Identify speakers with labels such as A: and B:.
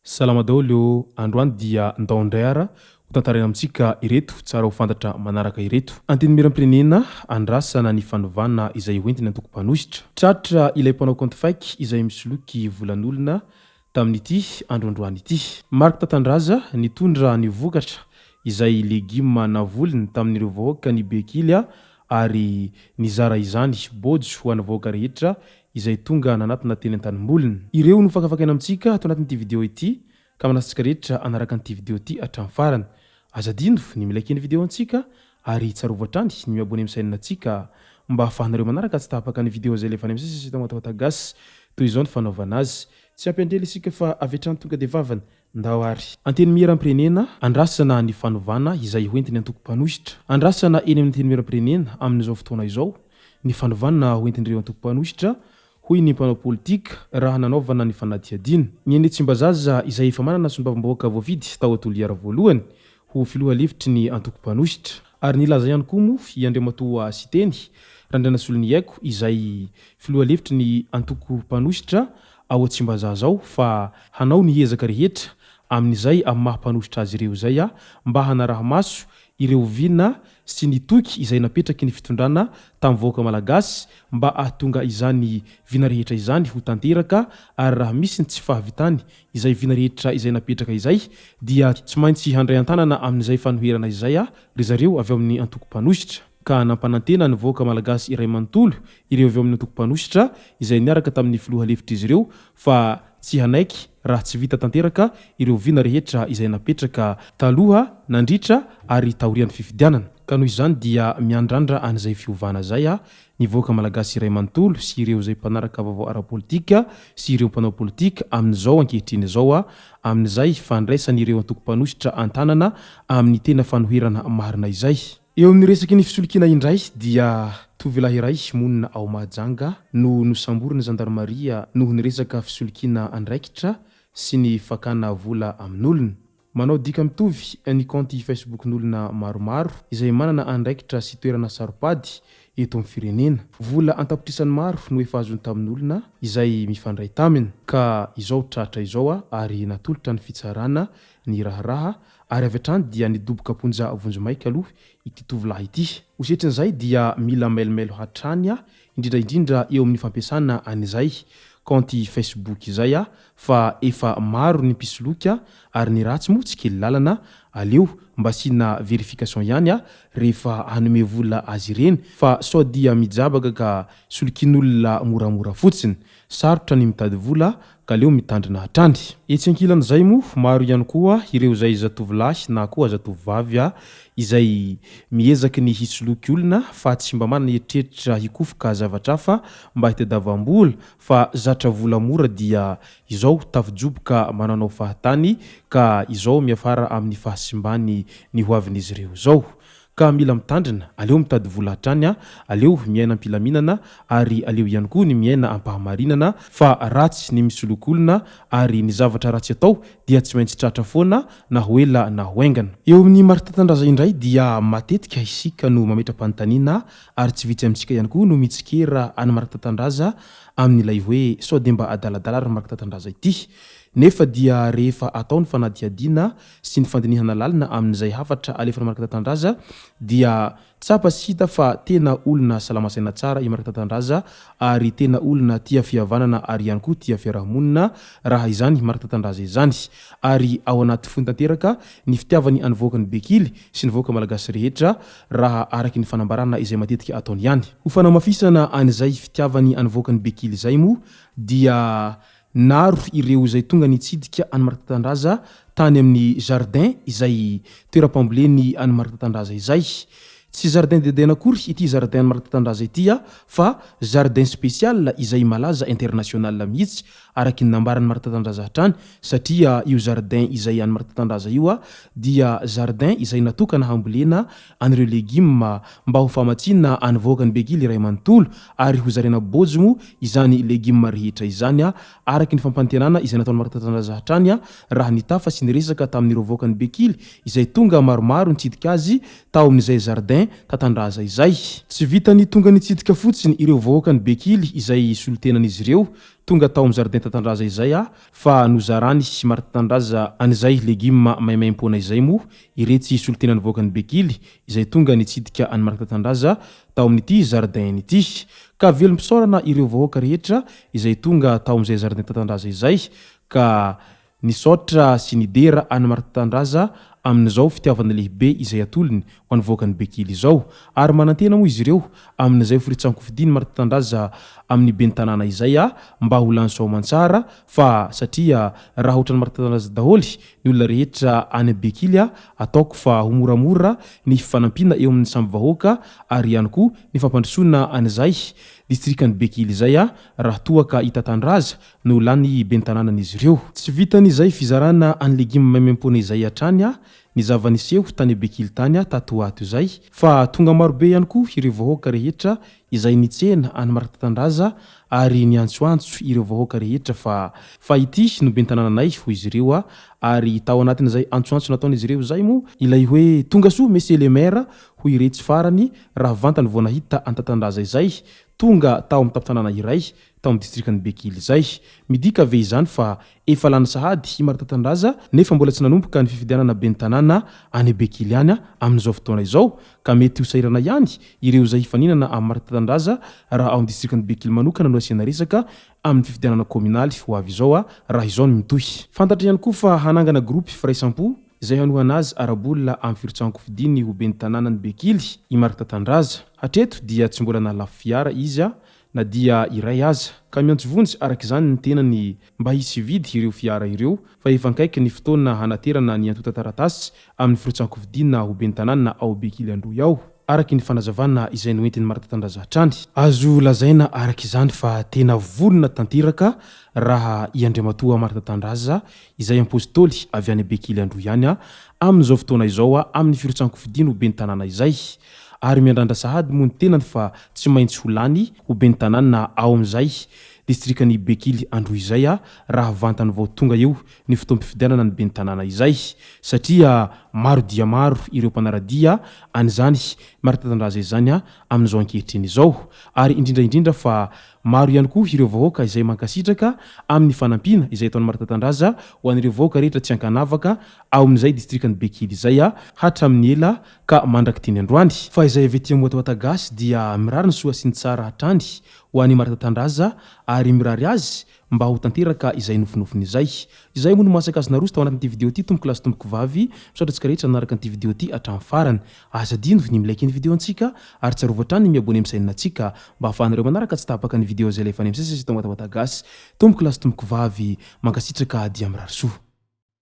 A: Salama daholo androany dia ndaondray hotantarena amintsika ireto tsara ho fantatra manaraka ireto. Antenimiram-pirenena andrasana ny fanovana izay hoentiny antoko-panositra. Tratra ilay mpanao compte faiky izay misoloky volan'olona tamin'ity androandroany ity. Mark Tatandraza nitondra ny vokatra izay legioma na volony tamin'ireo vahoaka ny Bekilya ary nizara izany bojo ho ana vahoaka rehetra izay tonga nanatina teny an-tanimbolony. Ireo no fakafakana amintsika ato anatin'ity video ity ka manasitsika rehetra anaraka an'ity video ity hatramin'ny farany. Azadino ny milaiky ny video antsika ary tsarovatra ny miabony amin'ny chaîne antsika mba ahafahanareo manaraka tsy tapaka ny video zay lefa any amin'ny sisy tamatatagasy toy izao ny fanaovana azy. Tsy ampendrely isika fa avetrany tonga de vavany ndao ary. Anteny miram-pirenena andrasana ny fanovana izay hoentiny antoko-panositra. Andrasana eny amin'ny teny miram-pirenena amin'izao fotoana izao ny fanovana hoentin'ireo antoko-panositra hoy ny mpanao politika raha nanaovana ny fanadihadina. Ny eny Tsimbazaza izay efa manana sombavambahoaka voavidy tao Toliara voalohany ho filoha lefitry ny antoko-panositra ary nilaza ihany koa moa Andriamatoa Siteny Randrana Soloniaiko izay filoha lefitry ny antoko-panositra ao Tsimbazaza ao fa hanao ny ezaka rehetra amin'izay amin'ny maha-panositra azy ireo zay mba hanaraha maso ireo vina sy ny toky izay napetraky ny fitondrana tamin'ny vahoaka malagasy mba ahatonga izany vina rehetra izany ho tanteraka ary raha misy ny tsy fahavitany izay vina rehetra izay napetraka izay dia tsy maintsy handray an-tanana amin'izay fanoherana izay ry zareo avy amin'ny antoko-panositra ka nampanantena ny vahoaka malagasy iray manontolo ireo avy amin'ny antoko-panositra izay niaraka tamin'ny filoha lefitra izy ireo fa tsy hanaiky raha tsy vita tanteraka ireo vina rehetra izay napetraka taloha nandritra ary taorian'ny fifidianana. Ka noho izany dia miandrandra an'izay fiovana zay ny vahoaka malagasy iray manontolo sy ireo zay mpanaraka vaovao ara-politika sy ireo mpanao politika amin'izao ankehitriny izao amin'izay fandraisan'ireo antoko-panositra an-tanana amin'ny tena fanoherana marina izay. Eo amin'ny resaky ny fisolokiana indray dia tovolahy iray monina ao Mahajanga no nosamboriny zandarmaria noho ny resaka fisolokiana andraikitra sy ny fakana vola amin'olona. Manao dika mitovy ny compte Facebook-n'olona maromaro izay manana andraikitra sy toerana saropady eto amin'ny firenena. Vola antapitrisany maro no efa azony tamin'olona izay mifandray taminy ka izao tratra izao ary natolotra ny fitsarana ny raharaha ary avy hatrany dia nidoboka ponja vonjomaika aloha ity tovolahy ity. Osetrin'izay dia mila mailmailo hatrany indrindra eo amin'ny fampiasana an'izay compte Facebook izay fa efa maro ny mpisoloky ary ny ratsy moa tsy kely lalana aleo mba sina verification ihany rehefa hanome vola azy ireny fa sao dia mijabaka ka solokin'olona moramora fotsiny sarotra ny mitady vola ka leo mitandrina hatrany. Etsy ankilan'izay moa maro ihany koa ireo zay zatovolahy na koa zatovavy izay miezaky ny hisoloky olona fa tsy mba manana eritreritra hikofoka zavatra fa mba hitadiavam-bola fa zatra vola mora dia izao tafijoboka mananao fahatany ka izao miafara amin'ny fahasimbany ny hoavin'izy ireo zao. Ka mila mitandrina aleo mitady vola hatrany aleo miaina am-pilaminana ary aleo ihany koa ny miaina am-pahamarinana fa ratsy ny misoloky olona ary ny zavatra ratsy atao dia tsy maintsy tratra foana na hoela na hoaingana. Eo amin'ny Mark Tatandraza indray dia matetika isika no mametra-panontaniana ary tsy vitsy amintsika ihany koa no mitsikera any Mark Tatandraza amin'ilay hoe sao de mba adaladala ary Mark Tatandraza ity. Nefa dia rehefa atao ny fanadihadiana sy ny fandinihana lalina amin'izay hafatra alefa Mark Tatandraza dia tsapa sy hita fa tena olona salamasaina tsara i Mark Tatandraza ary tena olona tia fihavanana ary ihany koa tia fiarahamonina raha izany Mark Tatandraza izany ary ao anaty fony tanteraka ny fitiavany any vahoaka ny Bekily sy ny vahoaka malagasy rehetra raha araky ny fanambarana izay matetika ataony ihany. Ho fanamafisana an'izay fitiavany any vahoaka ny Bekily izay moa dia naro ireo izay tonga nitsidika any Mark Tatandraza tany amin'ny jardin izay toeram-pamboleny any Mark Tatandraza izay. Tsy jardin dedena akory ity jardin Mark Tatandraza ity fa jardin spécial izay malaza international mihitsy araky ny nambarany Maritatandraza hatrany satria io jardin izay any Maritatandraza io dia jardin izay natokana hambolena an'ireo légumes mba ho famatsiana any voakany Bekily iray manontolo ary ho zarena bojogno izany légumes rehetra izany araky ny fampantenana izay nataony Maritatandraza hatrany raha nitafa sy niresaka tamin'ireo voakany Bekily izay tonga maromaro nitsidika azy tao amin'izay jardin Tatandraza izay. Tsy vitany tonga nitsidika fotsiny ireo voakany Bekily izay solotenan'izy ireo tonga tao amin'ny jardin Tatandraza izay fa nozarany sy Maritatandraza an'izay légumes maimaim-poana izay mo iretsy solotenany voakany Bekily izay tonga nitsidika any Maritatandraza tao amin'ity jardin ity. Ka velom-pisaorana ireo voaka rehetra izay tonga tao amin'izay jardin Tatandraza izay ka nisaotra sy nidera any Maritatandraza amin'izao fitiavana lehibe izay atolony ho an'ny voakany Bekily izao ary manantena moa izy ireo amin'izay firitsan-kofidiany Maritatandraza amin'ny ben'ny tanàna izay mba ho lany soamantsara fa satria raha ohatran'ny Maritatandraza daholy ny olona rehetra any Bekily ataoko fa ho moramora ny fifanampiana eo amin'ny samby vahoaka ary ihany koa ny fampandrosoana an'izay distrikany Bekily izay raha toa ka Tatandraza no lany ben'ny tanànan'izy ireo. Tsy vitan'izay fizarana any légumes maimaim-poana izay hatrany ny zavaniseho tany Bekily tany tato ato izay fa tonga marobe ihany koa ireo vahoaka rehetra izay nitsena any Maritatandraza ary niantsoantso ireo vahoaka rehetra fa ity no ben'ny tanànanay ho izy ireo ary tao anatin'izay antsoantso nataon'izy ireo zay mo ilay hoe tonga soa monsieur le maire ho iretsy farany raha vantany vao nahita any Tatandraza izay tonga tao amin'ny tampon-tanàna iray tao amin'ny distrikany Bekily izay midika ve izany fa efa lany sahady i Maritatandraza nefa mbola tsy nanomboka ny fifidianana ben'ny tanàna any Bekily any amin'izao fotoana izao ka mety ho sairana ihany ireo izay hifaninana amin'ny Maritatandraza raha ao amin'ny distrikany Bekily manokana no asiana resaka amin'ny fifidianana communaly ho avy izao raha izao no mitohy. Fantatra ihany koa fa hanangana groupe firaisampo izay hanohana azy arabolona amin'ny firitsan-kofidiany ho ben'ny tanànany Bekily i Maritatandraza. Hatreto dia tsy mbola nalafo fiara izy na dia iray aza ka miantso vonjy araka izany ny tenany mba hisy vidy ireo fiara ireo fa efa nkaiky ny fotoana hanaterana ny antota taratasy amin'ny firitsan-kofidiana ho ben'ny tanàna ao Bekily androy ao araky ny fanazavana izay noentin'ny Maritatandraza hatrany. Azo lazaina araka izany fa tena volona tanteraka raha i Andriamatoa Maritatandraza izay apôstôly avy any Bekily androy ihany amin'izao fotoana izao amin'ny firitsan-kofidiana ho ben'ny tanàna izay ary miandrandra sahady moa ny tenany fa tsy maintsy ho lany ho ben'ny tanàna ao amin'izay distrikany Bekily androy izay raha vantany vao tonga eo ny fotoam-pifidianana ny ben'ny tanàna izay satria maro dia maro ireo mpanaradia an'izany Maritatandraza izany amin'izao ankehitriny izao ary indrindraindrindra fa maro ihany koa ireo vahoaka izay mankasitraka amin'ny fanampiana izay ataon'ny Maritatandraza ho an'ireo vahoaka rehetra tsy ankanavaka ao amin'izay distrikany Bekily izay hatramin'ny ela ka mandraky teny androany fa izay avy ety Ambohidahy gasy dia mirary ny soa sy ny tsara hatrany ho an'ny Maritatandraza ary mirary azy mba ho tanteraka izay nofinofiny izay moa no masaka azy naroso tao anatin'ity video ity tomboko lasy tomboko vavy misaotratsika rehetra nanaraka an'ity video ity hatramin'ny farany aza dino ny milaiky ny video antsika ary tsarovatra trany ny miabone amin'ny sainina antsika mba ahafahanareo manaraka tsy tapaka ny video izay lefa any amin'ny sesy tao Ambohidahy gasy tomboko lasy tomboko vavy mankasitraka dia mirary soa.